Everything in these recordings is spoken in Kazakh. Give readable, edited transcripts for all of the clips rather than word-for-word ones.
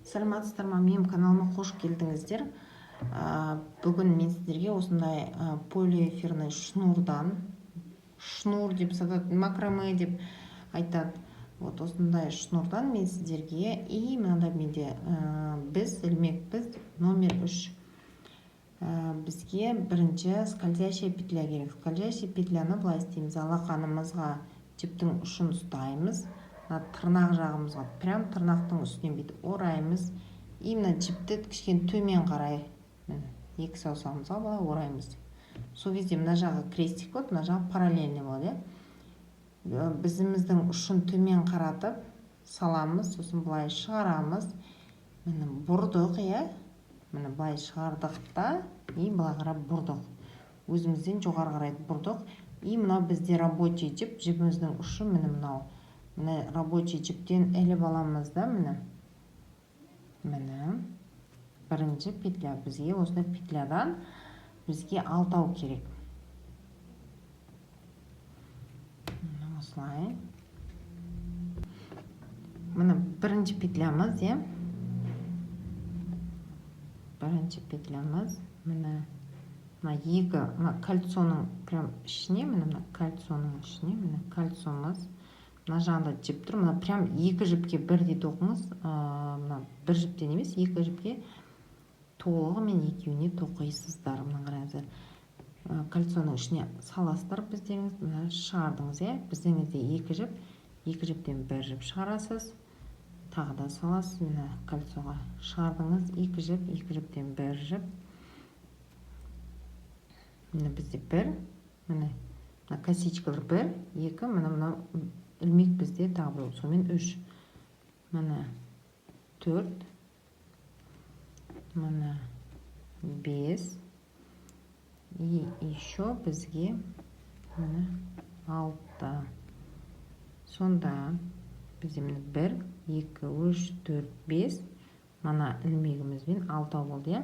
Саламатсыздар ма, менің каналыма қош келдіңіздер. Бүгін мен сіздерге осындай полиэфирный шнурдан, шнур деп сатады, макраме деп айтады. Вот осындай шнурдан мен сіздерге и мынандай менде біз ілмекпіз номер 3. Бізге бірінші скользящая петля керек. Скользящая петляны былай істейміз. Алақанымызға жіптің ұшын ұстаймыз. Тырнақ жағымызға, прям тырнақтың үстінен бүйтіп ораймыз. И мына жіпті кішкене төмен қарай, екі саусағымызға былай ораймыз. Сол кезде мына жағы крестик болады, мына жағы параллельный болады. Біздіміздің ұшын төмен қаратып саламыз, сосын былай шығарамыз. Міне бұрдық, міне былай шығардық та, и былай қарап бұрдық. Өзімізден жоғары қарай бұрдық. И мынау бізде рабочий жіп, жібіміздің ұшы міне мынау. Міне рабочий жіптен іліп аламыз да, міне бірінші петля. Бізге осындай петлядан бізге 6 керек. Осылай. Міне бірінші петлямыз, бірінші петлямыз, міне екі, кольцоның прям ішіне, міне кольцоның ішіне, міне кольцомыз. Мына жағында жіп тұр, мына прям екі жіпке бірдей тоқыңыз, мына бір жіптен емес, екі жіпке толығы мен екеуіне тоқисыздар. Мына қараңыздар, кольцоның ішіне саласыздар біздеріңіз, мына шығардыңыз, біздеріңізде екі жіп, екі жіптен бір жіп шығарасыз, тағы да саласыз, мына кольцоға шығардыңыз, екі жіптен бір жіп. Міне бізде бір, міне косичкалар бір, екі, мына ілмек бізде тағы бір, сонымен 3. Міне 4, міне 5, и еще бізге міне 6. Сонда бізде міне 1, 2, 3, 4, 5, мына ілмегімізбен 6 болды,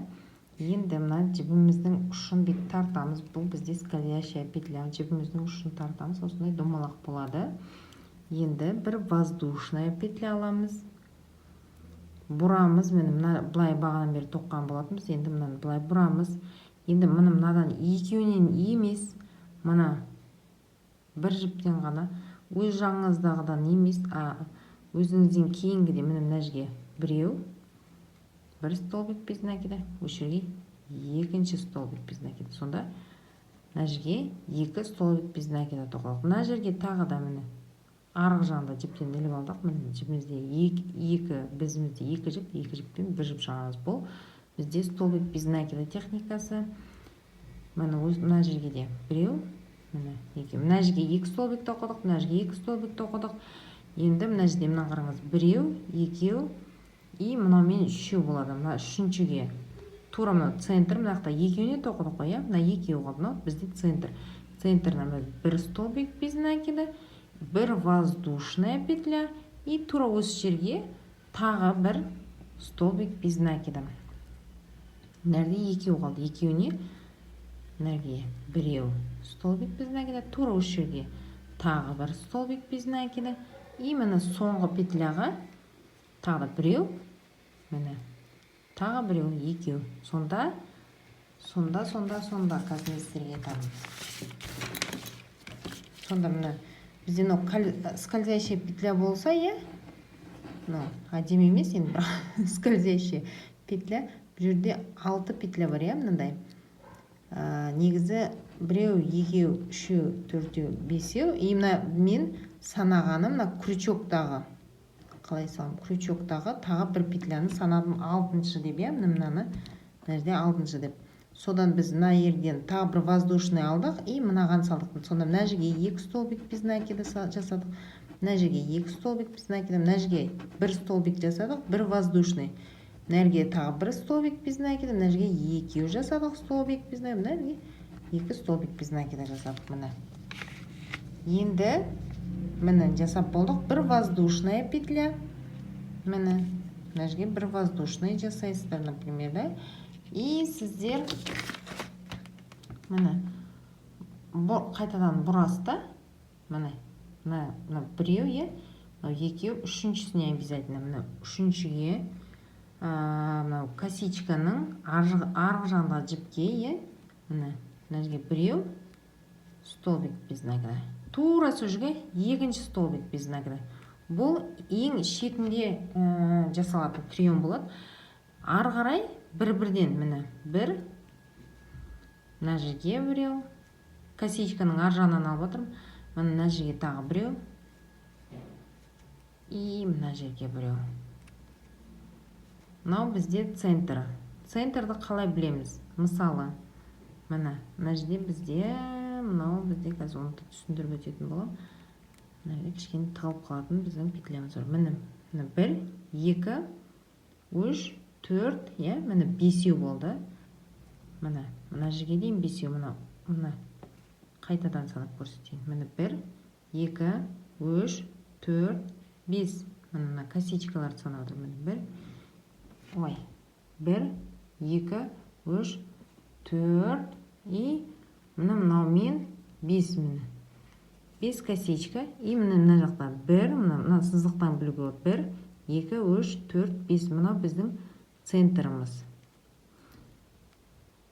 Енді мына жібіміздің ұшын бет тартамыз. Бұл бізде скользящая петля. Жібіміздің ұшын тартамыз. Осындай домалақ болады. Енді бір воздушная петля аламыз. Бұрамыз. Мына былай бағадан бері тоққан болатынбыз. Енді мынаны былай бұрамыз. Енді мынадан екеуінен емес, мына бір жіптен ғана, өз жағыңыздағыдан емес, өзіңізден кейінгіде мына жерге біреу, бір столбик без накида, өшірге екінші столбик без накида. Сонда мына жерге екі столбик без накида тоқылық. Мына жерге тағы да міне арғы жағында жіптен іліп алдық. Міне жібімізде біздімізде екі жіптен бір жіп шығарамыз. Бұл бізде столбик без накида техникасы. Міне мына жерге де біреу, мына жерге екі столбик тоқыдық, мына жерге екі столбик тоқыдық. Енді мына жерде мына қараңыз, біреу, екеу, и мынаумен 3 болады. Мына үшіншіге тура мына центр, мынақта екеуіне тоқыдық қой, мына екеу қалды, мына бізде центр. Центрна бір столбик без накида, бір воздушная петля и тура осы жерге тағы бір столбик без накида. Мынарде екеу қалды, екеуіне мынарге біреу столбик без накида, тура осы жерге тағы бір столбик без накида и мына соңғы петляға тағы біреу, міне тағы біреу, екеу. Сонда қазір сіздерге айтамын. Сонда міне бізде скользящая петля болса, әдемі емес, енді скользящая петля, бұл жерде 6 петля бар, мынандай. Негізі біреу, екеу, үшеу, төртеу, бесеу. И мына мен санағаным мына крючоктағы, қалай салам, крючоктағы тағы бір петляны санадым 6-шы деп, мынаны мына жерде 6-шы деп. Содан біз мына жерден тағы бір воздушный алдық и мынаған салдық. Сонда мына жерге екі столбик без накида жасадық. Мына жерге екі столбик без накида, мына жерге бір столбик жасадық, бір воздушный. Мына жерге тағы бір столбик без накида, мына жерге екеу жасадық столбик без накида, мына жерге екі столбик без накида жасадық. Міне. Енді міне жасап болдық. Бір воздушная петля. Міне. Мына жерге бір воздушный жасайсыздар, например, да? И сіздер міне қайтадан бұрасыздар. Міне. Мына біреу, екеу, үшіншісіне обязательно. Міне үшіншіге мынау косичканың арғы жағындағы жіпке, міне мына жерге біреу столбик без награда. Тура сол жерге екінші столбик без награда. Бұл ең шетінде жасалатын прием болады. Ары қарай бір-бірден, міне бір, мына жерге біреу, косичканың ар жағынан алып отырмын. Мына жерге тағы біреу, и мына жерге біреу. Мынау бізде центр. Центрді қалай білеміз? Мысалы, мына жерде бізде, мынау бізде қазір оны түсіндіріп өтетін боламын. Мына жерде кішкене тығылып қалатын біздің петлямыз бар. Міне 1, 2, 3, 4, міне 5 болды. Мына жерге дейін 5, мына қайтадан санап көрсетейін. Міне 1, 2, 3, 4, 5. Мына косичкаларды санап отырмын. 1, 2, 3, 4 и мынаумен 5, міне 5 косичка, и мына жақта 1, мына сызықтан білуге болады. 1, 2, 3, 4, 5. Мынау біздің центріміз.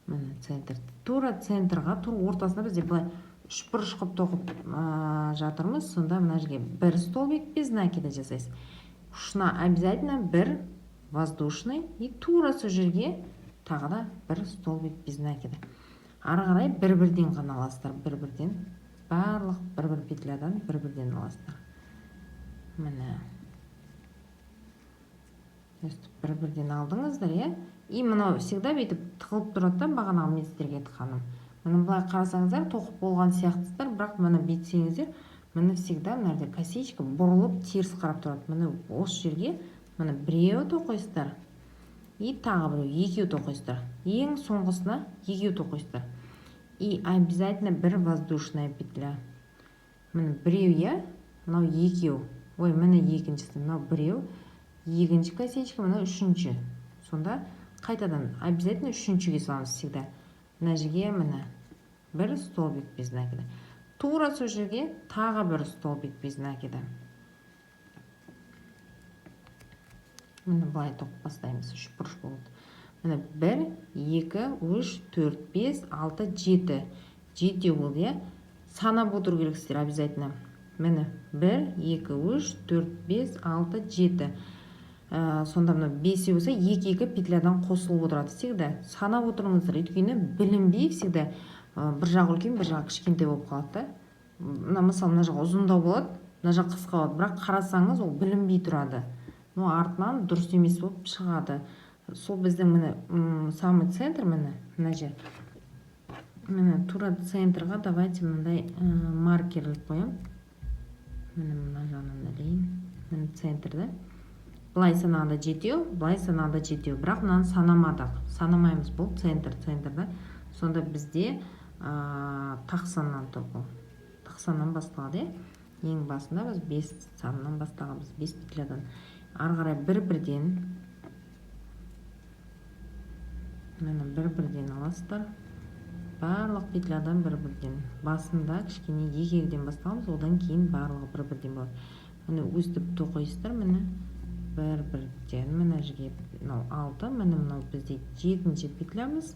Міне центр. Тура центрға, тура ортасында бізде былай үшбұрыш қып тоқып жатырмыз. Сонда мына жерге 1 столбик без накида жасайсыз. Ұшына обязательно 1 воздушный, и тура сол жерге тағы да 1 столбик без накида. Ары қарай бір-бірден ғана аласыздар, бір-бірден. Барлық бір-бір петлядан бір-бірден аласыздар. Міне. Бір-бірден алдыңыздар, и мынау всегда бейтіп тығылып тұрады, бағанағы мен сіздерге айтқаным. Міне былай қарасаңыздар, тоқып болған сияқтысыздар, бірақ мені бейтсеңіздер, мені всегда мына жерде косичка бұрылып теріс қарап тұрады. Міне осы жерге міне біреу тоқисыздар, и тағы біреу, екеу тоқисыздар. Ең соңғысына екеу тоқисыздар. И обязательно 1 воздушная петля. Міне біреу, мынау екеу. Ой, міне екіншісі, мынау біреу, екінші косичка, мынау үшінші. Сонда қайтадан обязательно үшіншіге саламыз всегда. Мына жерге міне 1 столбик без накида. Тура сол жерге тағы 1 столбик без накида. Міне былай тоқып бастаймыз, үшбұрыш болады. Міне 1, 2, 3, 4, 5, 6, 7. 7 болды, санап отыру керексіздер обязательно. Міне 1, 2, 3, 4, 5, 6, 7. Сонда мына 5 болса 2 петлядан қосылып отырады. Всегда санап отырыңыздар, өйткені білінбей всегда бір жағы үлкен, бір жағы кішкентай болып қалады. Мысалы мына жағы ұзындау болады, мына жағы қысқа болады, бірақ қарасаңыз ол білінбей тұрады. Артынан дұрыс емес болып шығады. Сол біздің міне самый центр, мына жер. Міне тура центрға давайте мындай маркер іліп қоям. Міне мына жағынан ілейін. Міне центрді. Былай санағанда 7, былай санағанда 7. Бірақ мынаны санамадық. Санамаймыз, бұл центрді. Сонда бізде тақсаннан тоқу. Тақсаннан басталады. Ең басында біз 5 санынан бастағанбыз, 5 петлядан. Ары қарай бір-бірден, мені бір-бірден аласыздар. Барлық петлядан бір-бірден. Басында кішкене екеуден бастағанбыз, одан кейін барлығы бір-бірден болады. Мені өстіп тоқисыздар, мені бір-бірден. Мына жерге 6, мені мынау бізде 7-ші петлямыз.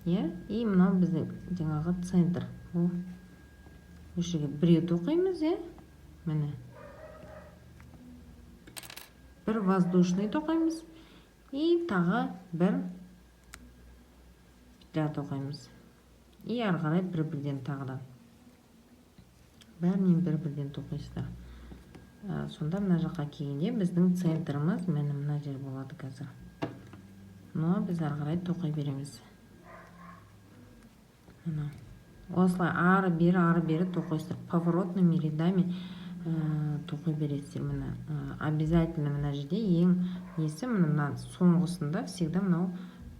И мынау бізде жаңағы центр. Осы жерге біреу тоқимыз, мені 1 воздушный тоқимыз, и тағы 1 петля тоқимыз. И ары қарай бір-бірден тағы да. Бәрінен бір-бірден тоқисыздар. Сонда мына жаққа келгенде біздің центріміз міне мына жер болады қазір. Біз ары қарай тоқи береміз. Осылай ары-бері тоқисыздар. Поворотными рядами тоқи бересіздер. Міне обязательно мына жерде ең несі, мына соңғысында всегда мынау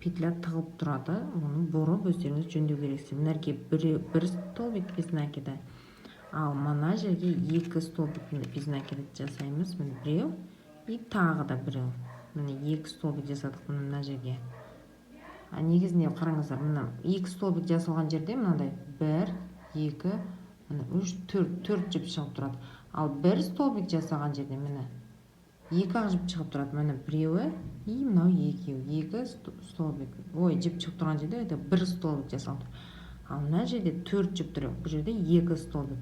петля тығылып тұрады. Оны бұрып өздеріңіз жөндеу керексіздер. Мына жерге 1 столбик без накида. Ал мына жерге 2 столбик без накида жасаймыз. Міне біреу и тағы да біреу. Міне 2 столбик жасадық мына жерге. Негізінде қараңыздар, мына 2 столбик жасалған жерде мынандай 1, 2, 3, 4 жіп шығып тұрады. Ал 1 столбик жасаған жерде міне екі ақ жіп шығып тұрады. Міне біреуі и мынау екеуі. Екі столбик. Ой, жіп шығып тұрған жерде это бір столбик жасалып тұр. Ал мына жерде 4 жіп тұр. Бұл жерде 2 столбик.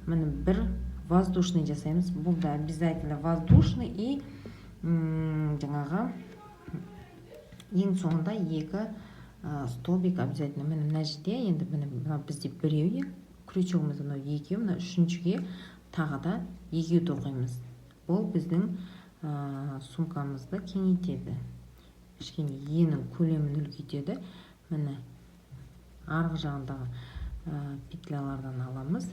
Міне бір воздушный жасаймыз. Бұл да обязательно воздушный и жаңағы ең соңында 2 столбик обязательно. Міне мына жерде енді мына бізде біреу, крючогымыз мынау екеу, мына үшіншіге тағы да 2 тоқимыз. Бұл біздің сумкамызды кеңейтеді. Кішкене енің көлемін үлкейтеді. Міне арғы жағындағы петлялардан аламыз,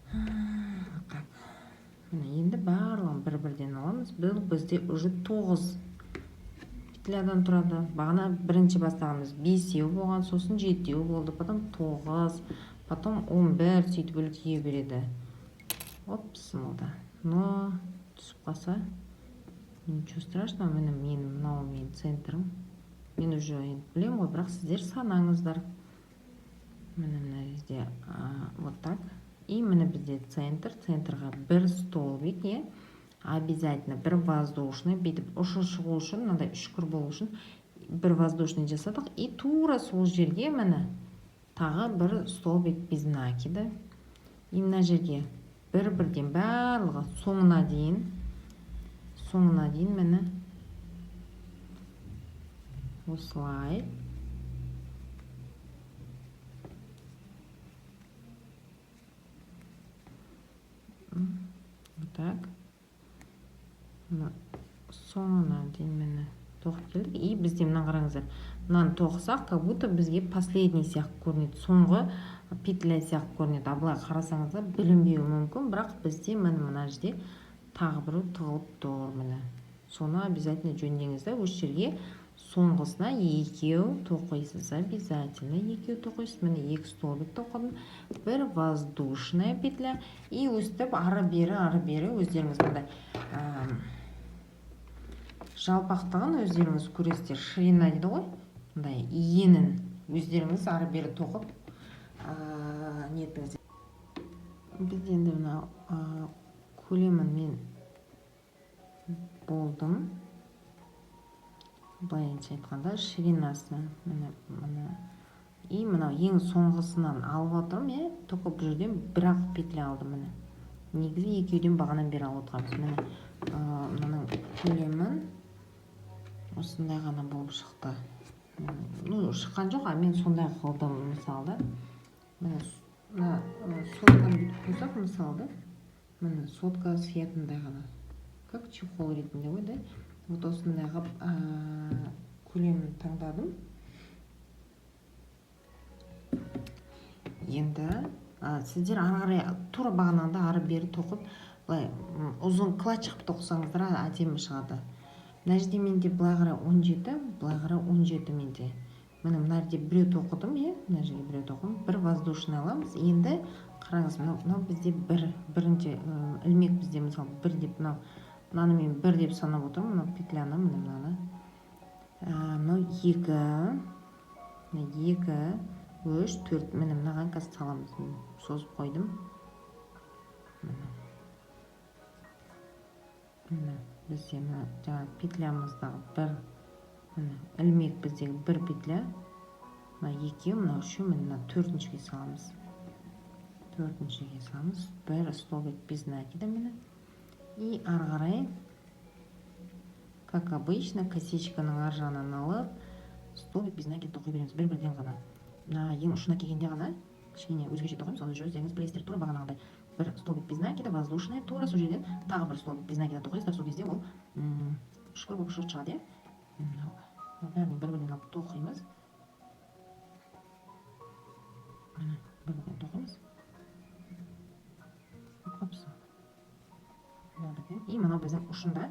Так. Міне енді барлығын бір-бірден аламыз. Бұл бізде уже 9 петлядан тұрады. Бағана бірінші бастағанымыз 5 болған, сосын 7 болды, потом 9, потом 11 сөйтіп үлкейе береді. Опс, молда. Но түсіп қалса, ничего страшного. Міне мынау мен центрім. Мен уже білем ғой, бірақ сіздер санаңыздар. Міне мына жерде вот так. И міне бізде центрға бір столбик, обязательно бір воздушный, бүйтіп ұшы шығу үшін, мынандай үшкір болу үшін бір воздушный жасадық. И тура сол жерге міне тағы бір столбик без накида. И мына жерге бір-бірден барлығы соңына дейін міне осылай. Вот так. Соңына дейін мені тоқып келдік. И бізде мына қараңыздар. Мынаны тоқысақ, как будто бізге последний сияқты көрінеді. Соңғы петля сияқты көрінеді. Абылай қарасаңыздар білінбеуі мүмкін, бірақ бізде мына жерде тағы біреу тығылып тұр. Міне соны обязательно жөндеңіздер. Осы жерге соңғысына 2 тоқисыз, обязательно 2 тоқисыз. Міне 2 столбик тоқыдым, бір воздушная петля. И өстіп ары-бері өздеріңіз мындай жалпақтығын өздеріңіз көресіздер. Ширина дейді ғой, мындай енін өздеріңіз ары-бері тоқып нетіңіз. Біз енді мына көлемін мен болдым. Былайынша айтқанда ширинасы міне и мынау ең соңғысынан алып отырмын, тоқып жүрден бір-ақ петля алдым. Міне негізі екеуден бағанан бері алып отырмыз. Міне мынаның көлемін осындай ғана болып шықты. Шыққан жоқ, мен сондай қылдым мысалда. Міне сотканы бүйтіп қойсақ мысалда, міне сотка сиятындай ғана, как чехол ретінде ғой, да? Вот осындай ғып көлемін таңдадым. Енді сіздер ары қарай тура бағанағыда ары-бері тоқып, былай ұзын клатч қып тоқысаңыздар әдемі шығады. Мына жерде менде былай қарай 17, былай қарай 17 менде. Міне мына жерде біреу тоқыдым, мына жерге біреу тоқыдым, бір воздушный аламыз. Енді қараңыз, мынау бізде бірінші ілмек бізде мысалы бір деп, мынаны мен бір деп санап отырмын, мынау петляны, мынаны. Мынау 2, 3, 4, міне мынаған қазір саламыз. Созып қойдым. Міне бізде жаңа петлямыздағы бір ілмек біздегі бір петля. Мына 2, мына 3, мына 4-шіге саламыз. 4-шіге саламыз. Бір столбик без накида міне. И ары қарай, как обычно, косичканың ар жағынан алып, столбик без накида тоқи береміз. Бір-бірден ғана. Ең ұшына келгенде ғана кішкене өзгеше тоқимыз. Оны өздеріңіз білесіздер, тура бағанағыдай. Бір столбик без накида, воздушная, тура сол жерден тағы бір столбик без накида тоқисыздар. Сол кезде ол үшкір болып шығады. Бәрін бір-бірден алып тоқимыз. Бір-бірден тоқимыз. И мынау біздің ұшында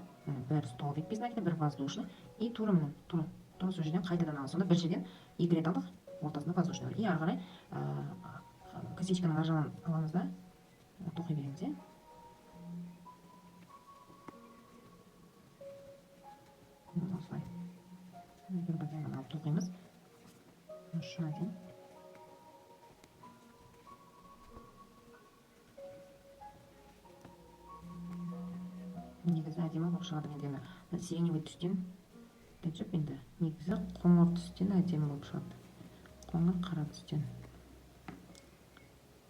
бір столбик без накида, бір воздушный. И тура сол жерден қайтадан аламыз. Сонда бір жерден 2 рет алдық, ортасында воздушный. И ары қарай косичканың ар жағынан аламыз да тоқи береміз. Осылай. Бір-бірден алып тоқимыз. Ұшына дейін. әдемі болып шығады. Енді мына сиреневый түстен деп енді негізі қоңыр түстен әдемі болып шығады. Қоңыр қара түстен.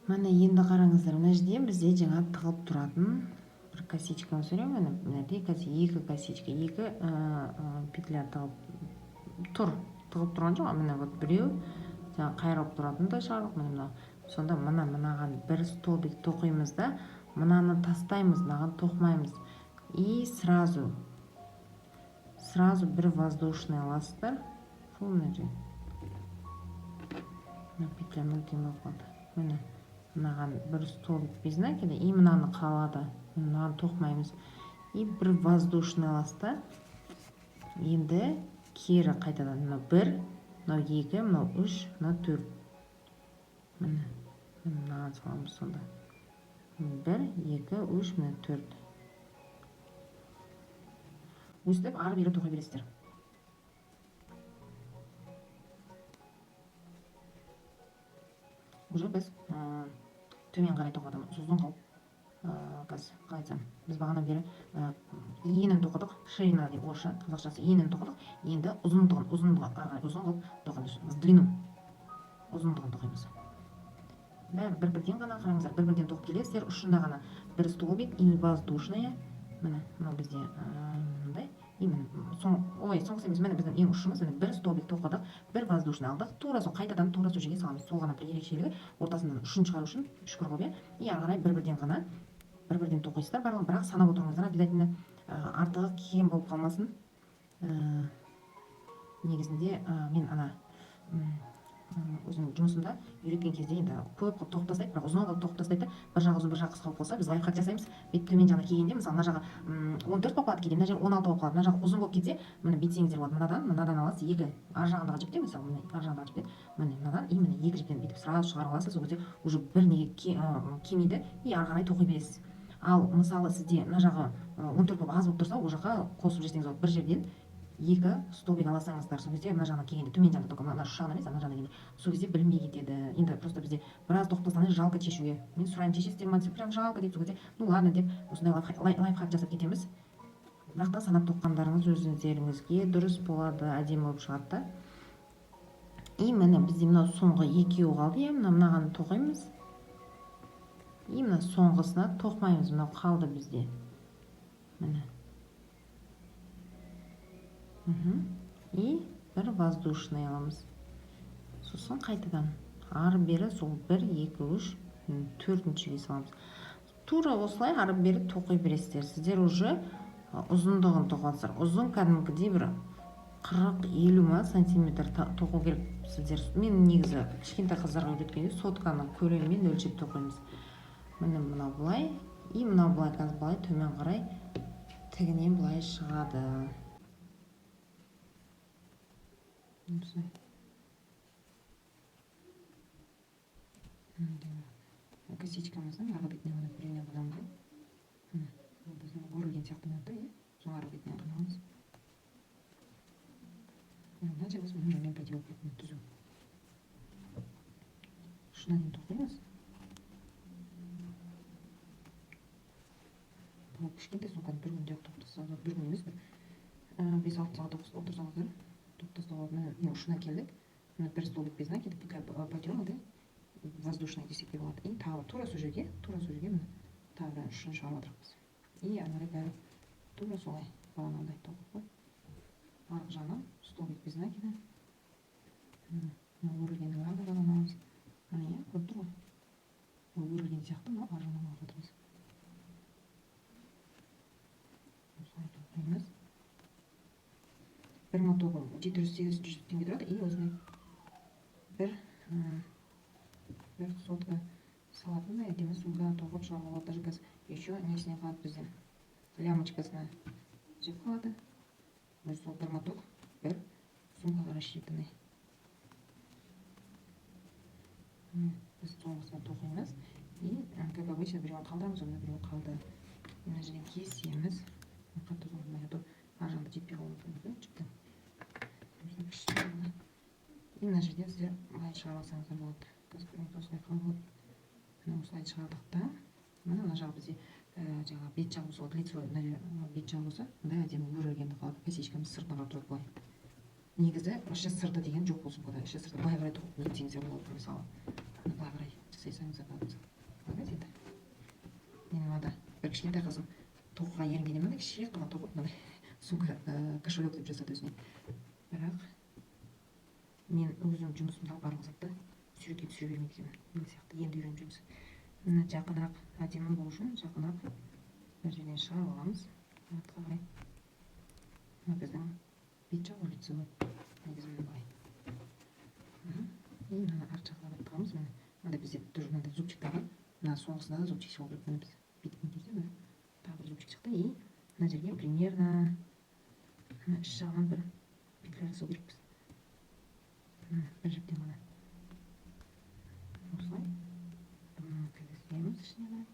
Міне енді қараңыздар, мына жерде бізде жаңа тығылып тұратын бір косичкамыз бар. Міне екі косичка, екі петля тығылып тұр. Тығылып тұрған жоқ, міне вот біреу жаңа қайрылып тұратындай шығардық. Міне мына. Сонда мынаған бір столбик тоқимыз да, мынаны тастаймыз, мынаған тоқмаймыз. И сразу бір воздушный аласыздар. Фу, мына жерде. Мына петля мүлдем болып қалды. Міне мынаған бір столбик без накида, и мынаны қалады. Мынаны тоқмаймыз. И бір воздушный аласыздар. Енді кері қайтадан мынау 1, мынау 2, мынау 3, мынау 4. Міне мынаған саламыз сонда. 1, 2, 3, міне 4. Өстіп ары бері тоқи бересіздер. Уже біз төмен қарай тоқыдық. Ұзын қылып, қазір қалай айтсам, біз бағана бері енін тоқыдық, ширина деп орысша, қазақшасы енін тоқыдық. Енді ұзындығын қылып тоқимыз. Длину ұзындығын тоқимыз. Бәрі бір-бірден ғана қараңыздар, бір-бірден тоқып келесіздер. Ұшында ғана бір столбик и воздушная. Міне мынау бізде мындай. И міне соңғысы емес, міне біздің ең ұшымыз, міне бір столбик тоқыдық, бір воздушный алдық. Тура сол қайтадан тура сол жерге саламыз. Сол ғана бір ерекшелігі, ортасынан ұшын шығару үшін үшкір қылып, и ары қарай бір-бірден тоқисыздар. Барлығын бірақ санап отырыңыздар, обязательно артығы кем болып қалмасын. Негізінде мен ана өзім жұмысымда үйреткен кезде енді көп қылып тоқып тастайды, бірақ ұзын қылып тоқып тастайды. Бір жағы ұзын, бір жағы қысқа болып қалса, біз лайфхак жасаймыз. Бет төмен жағына келгенде, мысалы мына жағы 14 болып қалады кейде, мына жағы 16 болып қалады. Мына жағы ұзын болып кетсе, міне бүйтсеңіздер болады. Мынадан аласыз, екі ар жағындағы жіптен, мысалы міне ар жағындағы жіптен, міне мынадан и міне екі жіптен бүйтіп сразу шығарып аласыз. Сол кезде уже бір неге кемиді и ары қарай тоқи бересіз. Ал мысалы сізде мына жағы 14 болып аз болып тұрса, ол жаққа қосып жіберсеңіз болады. Бір жерден екі столбик аласаңыздар, сол кезде мына жағына келгенде төмен жағына тоқып, мына жағына емес, ана жағына келгенде сол кезде білінбей кетеді. Енді просто бізде біраз тоқып тастағаннан жалко шешуге. Мен сұраймын, шешесіздер ме? Прям жалко дейді. Сол кезде ну ладно деп осындай лайфхак жасап кетеміз. Бірақ та санап тоққандарыңыз өздеріңізге дұрыс болады, әдемі болып шығады да. И міне бізде мынау соңғы екеуі қалды. Мынаған тоқимыз. И мына соңғысына тоқмаймыз. Мынау қалды бізде. Міне. И бір воздушный аламыз. Сосын қайтадан ары бері сол 1, 2, 3, 4-шіге саламыз. Тура осылай ары бері тоқи бересіздер. Сіздер уже ұзындығын тоқыватсыздар. Ұзын кәдімгідей бір 40-50 сантиметр тоқу керек сіздер. Мен негізі кішкентай қыздарға үйреткенде сотканы көлеммен өлшеп тоқимыз. Міне мынау былай, и мынау былай, қазір былай төмен қарай тігінен былай шығады. Косичкамыздың арғы бетіне ғана біреуіне қадамыз. Біздің өрілген сияқты болады, соң арғы бетіне қадамыз. Мына жеріміз мұнымен бірдей болып кеткен түзу. Ұшына дейін тоқимыз. Бұл кішкентай соңған бір күнде тоқтасаңыздар, бір күн емес, бір 5-6 сағат отырсаңыздар тоқтастауға. Міне ұшына келдік. Міне бір столбик без накида, петля подернута, воздушный десек те болады. И тағы тура сол жерге міне тағы бір ұшын шығарып отырмыз. И ары қарай бәрі тура солай бағанағыдай тоқып қойып, арғы жағынан столбик без накида. Мына өрілгенді арғы жағынан аламыз. Міне көріп тұр ғой. Ол өрілген сияқты мына арғы жағынан алып жатырмыз. Осылай тоқимыз. Бір мотоғы 700-800 теңге тұрады, и осындай бір сотка салатын әдемі сумка тоқып шығаруға болады. Даже қазір еще несіне қалады бізден, лямочкасына жеп қалады. Сол бір моток бір сумкаға рассчитанный. Біз соңғысына тоқимыз. И как обычно біреуін қалдырамыз, оны біреуін қалды. Мына жерден кесеміз. Қатты соңғысына ар жағында жетпей қалуы мүмкін жіптен. И мына жерден сіздер былай шығарып алсаңыздар болады. Қазір осылай қалып. Мына осылай шығардық та. Мына жағы бізде жаңағы бет жағы болса лицевой бет жағы болса мындай әдемі өрілгенді қалады. Косичкамыз сыртына қарап тұрады былай. Негізі іші сырды деген жоқ болсын бұда. Іші сырды былай қарай тұрып не етсеңіздер болады. Мысалы былай қарай жасайсаңыздар болады. Болады енді. Менің мынада бір кішкентай қызым тоқыға ерінген мынандай кішкене ғана тоқып мынандай сумка кошелек деп жасады өзіне. Бірақ мен өзім жұмысымдағы барлық затты суретке түсіре бермейді екенмін. Мен сияқты енді үйреніп жүрміз. Мына жақынырақ әдемі болу үшін жақынырақ бір жерден шығарып аламыз. Артқа қарай. Мына біздің бет жағы лицевой. Негізі міне былай. И мына арт жағына барып тығамыз. Мынандай бізде тоже мынандай зубчик тағып, мына соңғысында да зубчик шығу керек. Міне біз беттің кезде міне тағы бір зубчик шықты. И мына жерге примерно мына іш жағынан бір петля жасау керекпіз. Бір жіптен ғана. Осылай. Кіргіземіз ішіне қарай.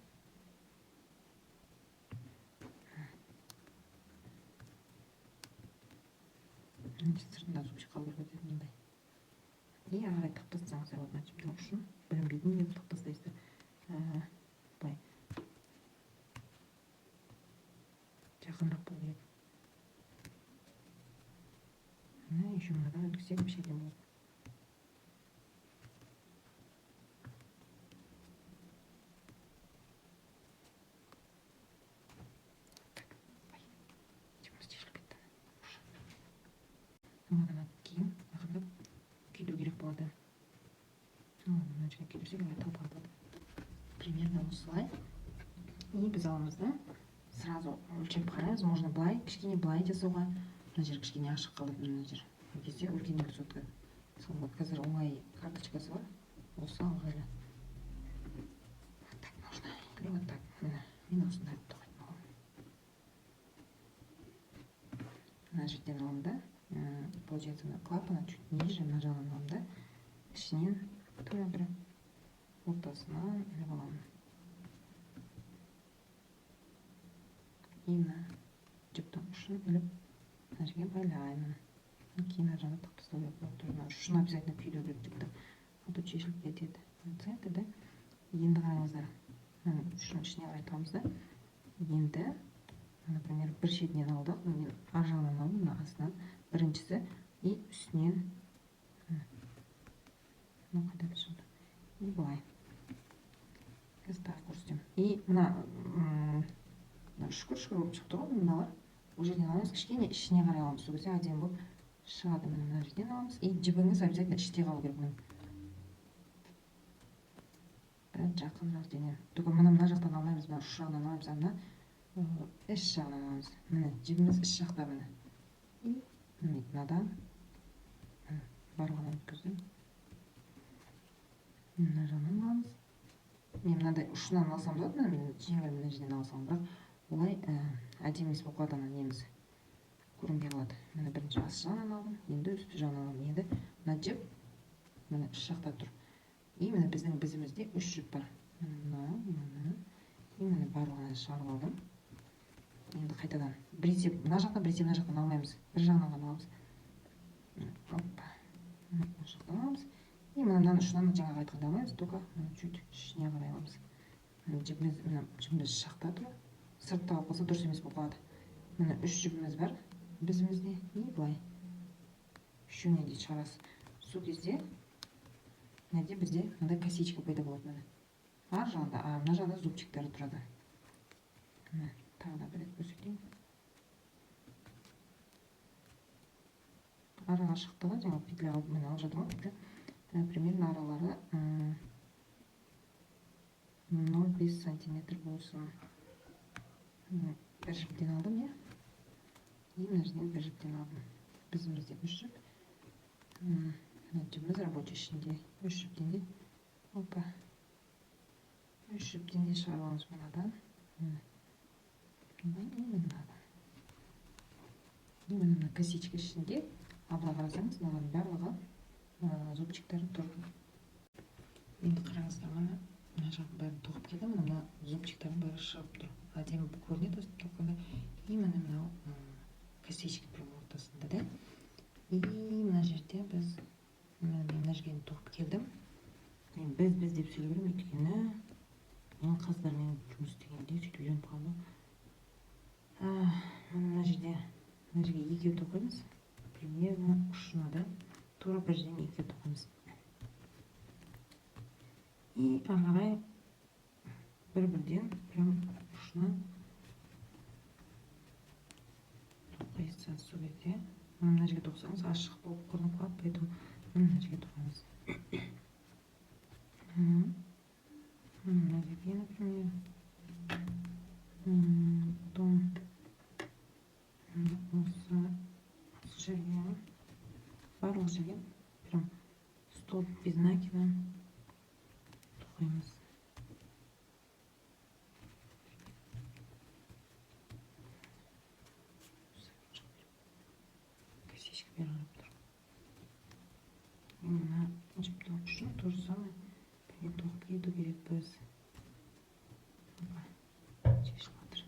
Сыртында зубчик қалу керек еді мындай. И ары қарай тығып тастасаңыздар болады. Мына жіптің ұшын білінбейтін етіп тығып тастайсыздар. Былай. Жақынырақ болу керек. Мына еще мынадан өткізсек вообще әдемі болады. Мынадан кейін ақырындап күйдіру керек болады. Мына жерге күйдірсек талпа болады. Примерно осылай. И біз аламыз да сразу өлшеп қараймыз. Можно былай, кішкене былай жасауға. Мына жер кішкене ашық қалады. Мына жер. Бұл кезде үлкендеу сотқа. Мысалы қазір оңай карточкасы бар. Осы ыңғайлы. Так можно. Или вот так. Мен осындай тоқайтын аламын. Мына жерден аламын да. Получается, клапана чуть ниже, мына жағынан аламын да. Ішінен тура бір ортасынан іліп аламын. И мына жіптің ұшын іліп мына жерге байлаймын. Кейін ар жағына тығып тастау керек болады. Ұшын обязательно күйдіру керек жіптің. А то шешіліп кетеді. Центр да. Енді қараңыздар. Ұшын ішіне қарай тығамыз да. Енді, например, бір шетінен алдық. Мен ар жағынан алдым, мына астынан біріншісі и үстінен мына қайда шығды. И былай. Қазір тағы көрсетемін. И мына шүкір болып шықты ғой мыналар. Бұл жерден аламыз, кішкене ішіне қарай аламыз. Сол кезде әдемі болып шығады. Мына жерден аламыз. И жібіңіз обязательно іште қалу керек. Бір жақынырақ денем. Только мына жақтан алмаймыз, мына ұш жағынан аламыз, мына іш жағынан аламыз. Міне жібіміз іш жақта міне. И мынадан барлығынан өткіздім. Мына жағынан аламыз. Мен мынандай ұшынан алсам да, мен жеңіл мына жерден алсам, бірақ олай әдемі емес болып қалады. Неміз көрінбей қалады. Міне бірінші ас жағынан алдым, енді үсті жағынан алдым. Енді мына жіп міне үш жақта тұр. И міне біздің бізімізде үш жіп бар. Мына. И міне барлығынан шығарып алдым. Енді қайтадан біресе мына жақтан, біресе мына жақтан алмаймыз. Бір жағынан ғана аламыз. Опа. Мына жақтан аламыз. И мынадан ұшынан жаңағы айтқанда алмаймыз, только чуть ішіне қарай аламыз. Жібіміз жақта тұр. Сыртта қалып қалса дұрыс емес болып қалады. Міне үш жібіміз бар бізімізде. И былай. Үшеуінен де шығарасыз. Сол кезде мынада бізде мындай косичка пайда болады. Ар жағында, мына жағында зубчиктері тұрады. Тағы да бір рет көрсетейін. Араға шықтыға жаңа петля алып мен алып жатырмын. Петля примерно аралары 0,5 сантиметр болсын. Бір жіптен алдым, е? И мына жерден бір жіптен алдым. Бізімізде үш жіп. Жібіміз рабочий ішінде. Үш жіптен де. Опа. Үш жіптен де шығарыламыз мынадан. И мына косичка ішінде. Абыла қарасаңыз, мынаның барлығы зубчиктары тұр. Енді қараңыздар, мына жағын бәрін тоқып келді. Мына зубчиктарын бәрі шығып тұр. Әдемі көрінеді өстіп тоққанда. И мына косичка бір ортасында да. И мына жерде біз мына жерге тоқып келдім. Біз деп сөйлей беремін, өйткені мен қаздармен жұмыс істегенде сөйтіп үйреніп қалдым. Мына жерге екеу тоқимыз. Примерно ұшына да тура бір жерден екеу тоқимыз. И ары қарай бір-бірден прям ұшынан тоқи салысу керек. Мына жерге тоқсаңыз ашық болып көрініп қалады, поэтому мына жерге тоқимыз. Мына жерге, например, потом осы жерге, барлық жерге прям столб без накида тоқимыз. Косичка бері қарап тұр. Мына жіптің ұшын то же самое тоқып кету керекпіз. Шешіліп жатыр.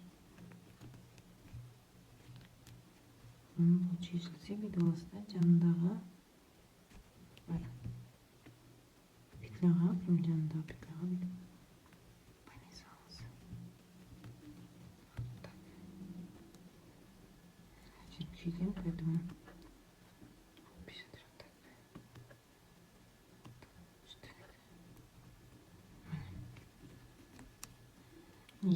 Бұл шешілсе бүйтіп жанындағы бір петляға, прям жанындағы петляға бүйтіп байлай салыңыз. Так. Жеңшейден, поэтому и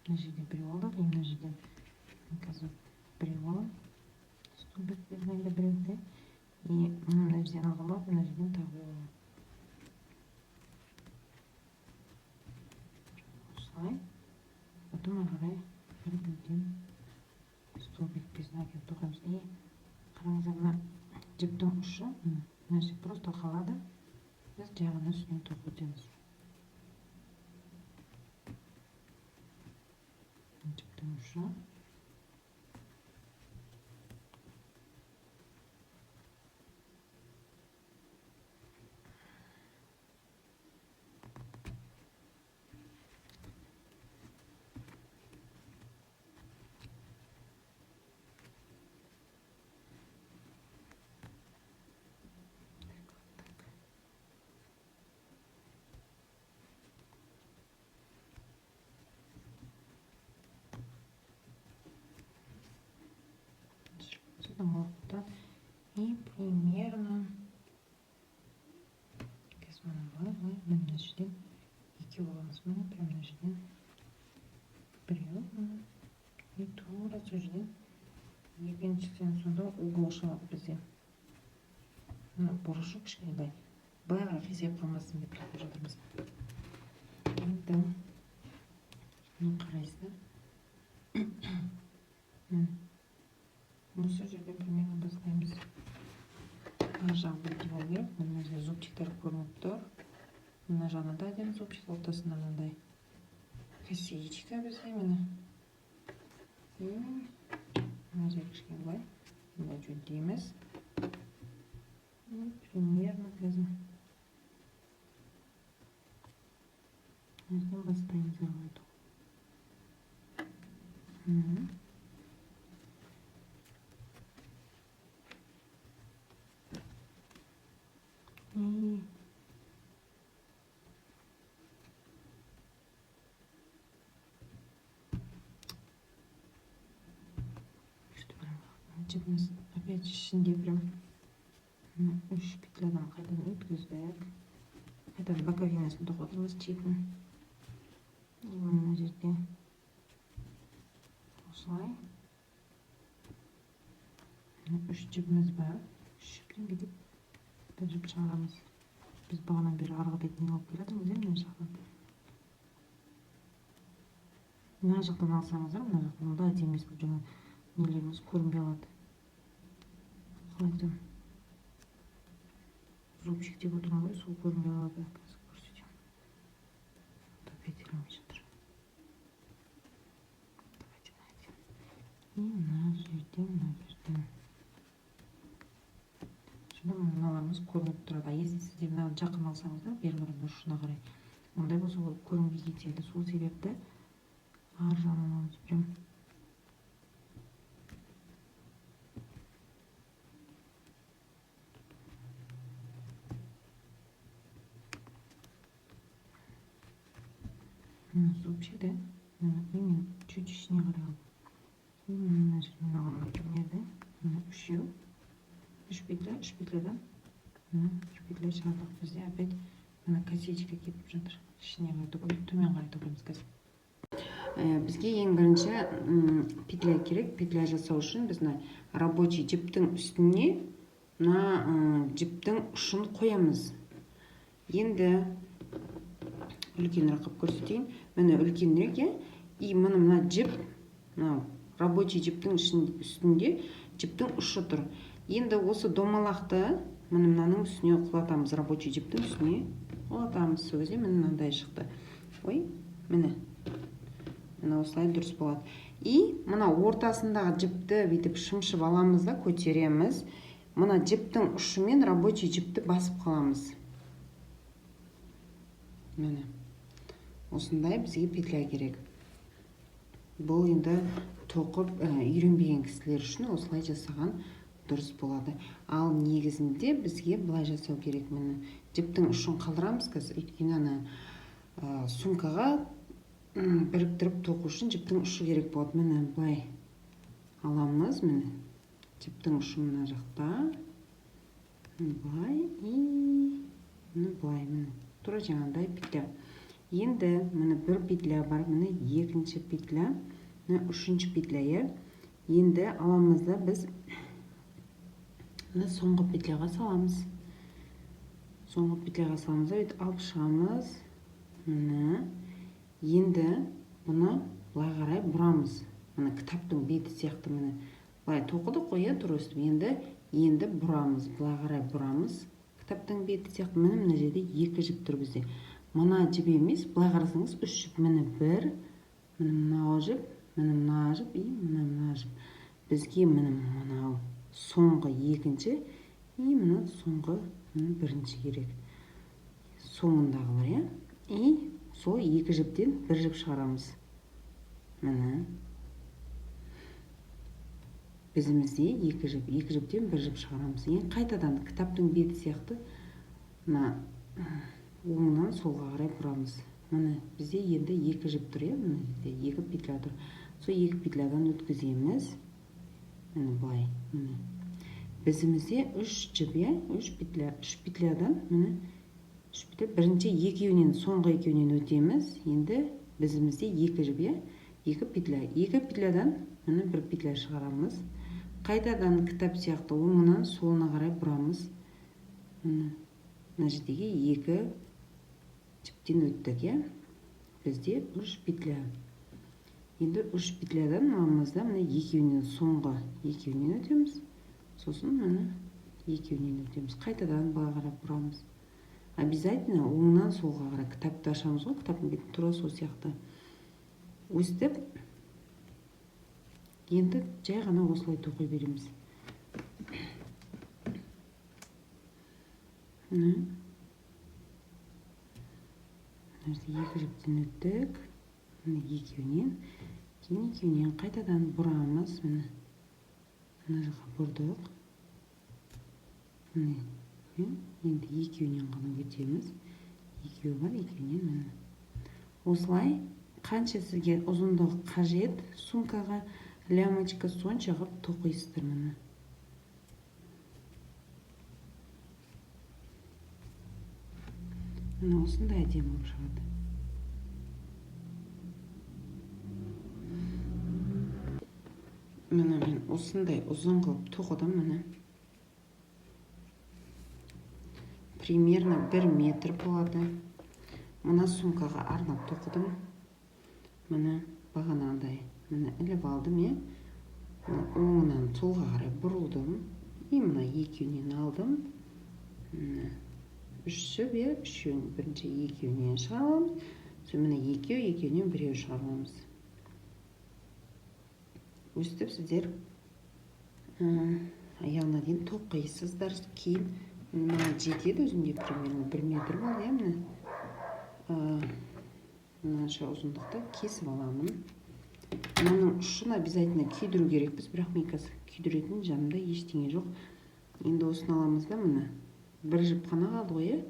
мына жерден біреу алдық, и мына жерден қазір біреу алам. Столбик бермейді біреуді. И мына жерден алған болып, мына жерден тағы біреу алам. Осылай. Потом ары қарай бір-бірден столбик без накид тоқимыз. И қараңыздар, мына жіптің ұшы, мына жіп просто қалады. Біз жағына үстіне тоқып өтеміз. Жіптің ұшы. Вот. И примерно мына жерден екеу аламыз. Мына прям мына жерден біреу, и тура сол жерден екіншіден сонда угол шығады бізде. Бұрышы кішкене былай қарай қисайып қалмасын деп тоқып жатырмыз. Енді мына қарайсыздар. Осы жерден примерно бастаймыз. Ар жағы бүйтіп болу керек. Мына жерде зубчиктер көрініп тұр. Мына жағына да әдемі зубчик, ортасында мынандай косичка бізде міне. И мына жерге кішкене былай жөндейміз. Примерно қазір мына бастаймыз ары қарай тоқып. Жібіміз опять ішінде прям 3 петлядан қайдан өткіздік. Қайтадан боковинасын тоқып отырмыз чекін. И мына жерге осылай 3 жібіміз бар. 3 жіптен бүйтіп бір жіп шығарамыз. Біз бағанан бері арғы бетін алып келе жатырмыз, мына жақтан. Мына жақтан алсаңыздар, мына жақтан да әдемі емес болып жаңа нелеріміз көрінбей қалады. Қалайтын зубчик деп отырмын ғой, сол көрінбей қалады. Қазір көрсетемін. Опять ілмей жатыр. Давайте найдем. И мына жерден. Сонда мыналарымыз көрініп тұрады. Если сіздер мынаны жақын алсаңыздар, бері қарай ұшына қарай, ондай болса ол көрінбей кетеді. Сол себепті ар жағынан аламыз прям. вообще, да? Мен чуть ішіне қарай мына жеріне қарай мына үшеу үш петлядан үш петля шығардық бізде опять мына косичка кетіп жатыр ішіне қарай төмен қарай төгеміз қазір. Бізге ең бірінші петля керек. Петля жасау үшін біз рабочий жіптің үстіне мына жіптің ұшын қоямыз. Енді үлкенірек қылып көрсетейін. Міне үлкенірек, и мына жіп, рабочий жіптің үстінде жіптің ұшы тұр. Енді осы домалақты мынаның үстіне құлатамыз, рабочий жіптің үстіне құлатамыз. Сол кезде мынандай шықты. Ой, міне осылай дұрыс болады. И мына ортасындағы жіпті бүйтіп шымшып аламыз да көтереміз. Мына жіптің ұшымен рабочий жіпті басып қаламыз. Міне осындай бізге петля керек. Бұл енді тоқып үйренбеген кісілер үшін осылай жасаған дұрыс болады. Ал негізінде бізге былай жасау керек. Міне жіптің ұшын қалдырамыз қазір, өйткені сумкаға біріктіріп тоқу үшін жіптің ұшы керек болады. Міне былай аламыз. Міне жіптің ұшы мына жақта. Былай и былай. Міне тура жаңағыдай петля. Енді міне бір петля бар, міне екінші петля, міне үшінші петля. Енді аламыз да біз соңғы петляға саламыз. Соңғы петляға саламыз да өйтіп алып шығамыз. Міне енді бұны былай қарай бұрамыз. Міне кітаптың беті сияқты міне былай тоқыдық қой, тура өстіп. Енді бұрамыз, былай қарай бұрамыз. Кітаптың беті сияқты. Міне жерде екі жіп тұр бізде. Мына жіп емес, былай қарасаңыз үш жіп. Міне бір, міне мынау жіп, міне мына жіп, и мына жіп. Бізге міне мынау соңғы екінші, и міне соңғы бірінші керек. Соңындағылар, и сол екі жіптен бір жіп шығарамыз. Міне бізімізде екі жіптен бір жіп шығарамыз. Қайтадан кітаптың беті сияқты оңынан солға қарай бұрамыз. Міне бізде енді екі жіп тұр, міне екі петля тұр. Сол екі петлядан өткіземіз. Міне былай. Бізімізде үш жіп, үш петлядан, міне үш петля, бірінші екеуінен, соңғы екеуінен өтеміз. Енді бізімізде екі жіп, екі петля. Екі петлядан міне бір петля шығарамыз. Қайтадан кітап сияқты оңынан солына қарай бұрамыз. Мына жердегі екі жіптен өттік, бізде үш петля. Енді үш петлядан мынамызда міне екеуінен, соңғы екеуінен өтеміз. Сосын міне екеуінен өтеміз. Қайтадан былай қарай бұрамыз. Обязательно оңынан солға қарай кітапты ашамыз ғой, кітаптың бетін тура сол сияқты өстіп, енді жай ғана осылай тоқи береміз. Екі жіптен өттік, екеуінен, кейін екеуінен қайтадан бұрамыз. Мына жаққа бұрдық. Енді екеуінен ғана өтеміз. Екеуі бар, екеуінен. Осылай қанша сізге ұзындығы қажет, сумкаға лямочка сонша ғып тоқисыздар. Міне осындай әдемі болып шығады. Міне мен осындай ұзын қылып тоқыдым. Міне примерно 1 метр болады. Мына сумкаға арнап тоқыдым. Міне бағанағыдай. Міне іліп алдым, оңынан солға қарай бұрылдым. И мына екеуінен алдым. Үш жіп, үшеуін бірінші екеуінен шығарамыз. Сол міне екеуінен біреу шығарамыз. Өстіп сіздер аяғына дейін тоқисыздар. Кейін мына жетеді өзімде примерно 1 метр болды, мынаша ұзындықта кесіп аламын. Мынаның ұшын обязательно күйдіру керекпіз, бірақ мен қазір күйдіретін жанымда ештеңе жоқ. Енді осыны аламыз да, міне бір жіп қана қалды ғой,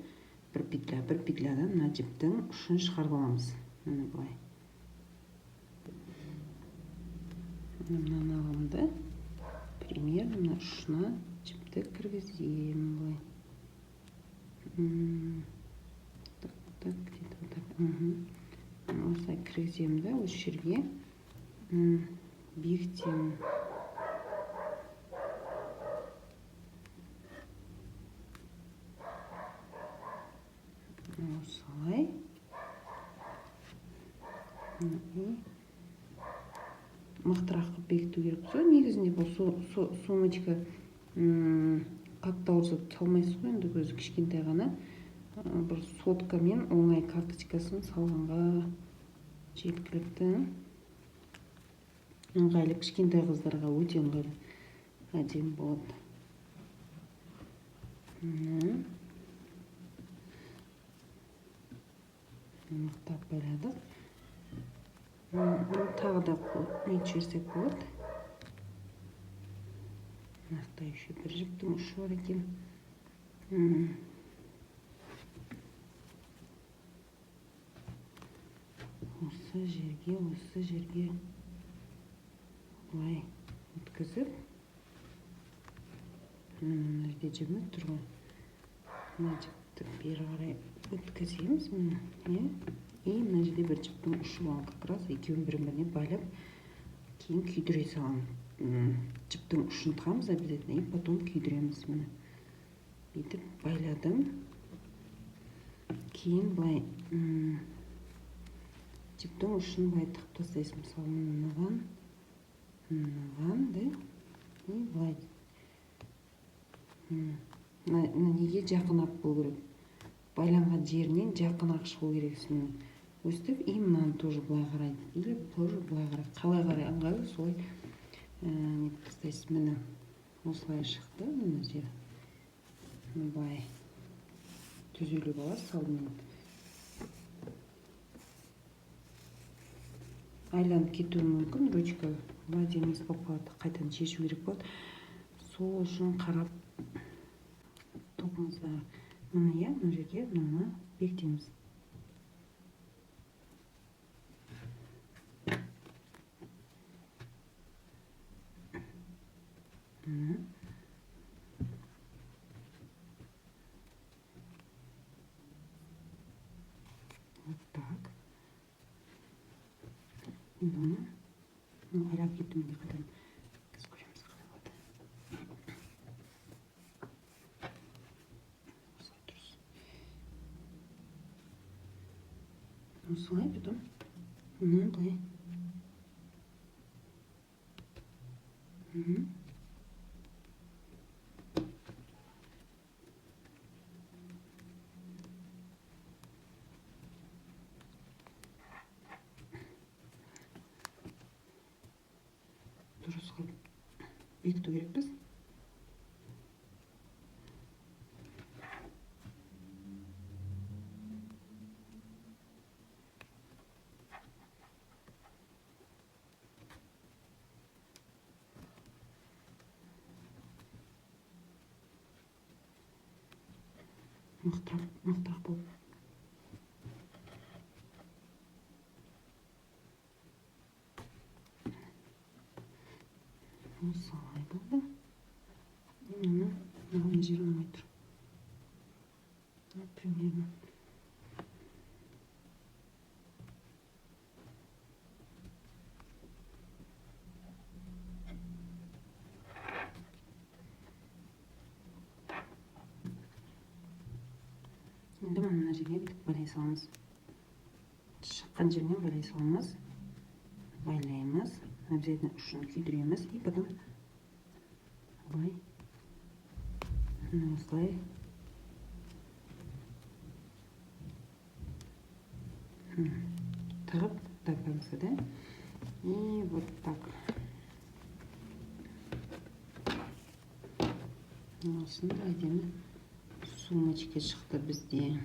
бір петлядан мына жіптің ұшын шығарып аламыз. Міне былай. мынаны аламын да, примерно мына ұшына жіпті кіргіземін былай. Так, где-то вот так. Осылай кіргіземін да, осы жерге бекітемін. Осылай. Мықтырақ қылып бекіту керек болса, негізінде бұл сумочка қатты ауырса салмайсыз ғой, енді көзі кішкентай ғана. Бір соткамен оңай карточкасын салғанға жеткілікті. Ыңғайлы, кішкентай қыздарға өте ыңғайлы, әдемі болады. Мықтап байладық. Тағы да нет жіберсек болады. Мынақты еще бір жіптің ұшы бар екен. Осы жерге былай өткізіп, мына жерде жібіміз тұр ғой. Мына жіпті бері қарай өткіземіз. И мына жерде бір жіптің ұшы бар, как раз екеуін бірін-біріне байлап, кейін күйдіре саламын. Жіптің ұшын тығамыз обязательно, и потом күйдіреміз. Міне бүйтіп байладым. Кейін былай жіптің ұшын былай тығып тастайсыз. Мысалы мынаған, да, и былай. Мына неге жақынырақ болу керек. Байланған жерінен жақынырақ шығу керексің. Өстіп, и мынаны тоже былай қарайды. Или тоже былай қарайды. Қалай қарай ыңғайлы, солай нетіп тастайсыз. Міне осылай шықты. Мына жер былай түзеліп аласыз алдымен. Айланып кетуі мүмкін, ручка былай емес болып қалады, қайтадан шешу керек болады. Сол үшін қарап тоқыңызда мына жерге мынаны бекітеміз. Вот так. Bunu айлап кеттім де қайтадан біз көреміз қалай болады. Осылай дұрыс. Осылай, потом былай. Дұрыс қылып бекіту керекпіз. Мықтырақ болып. Осылай болды. Мына жер ұнамай тұр. Примерно. Енді мына жерге байлай саламыз. Шыққан жерінен байлай саламыз. Байлаймыз. Обязательно ұшын күйдіреміз. И потом былай. Осылай. Тығып до конца, да? И вот так. Осында әдемі сумочка шықты бізде.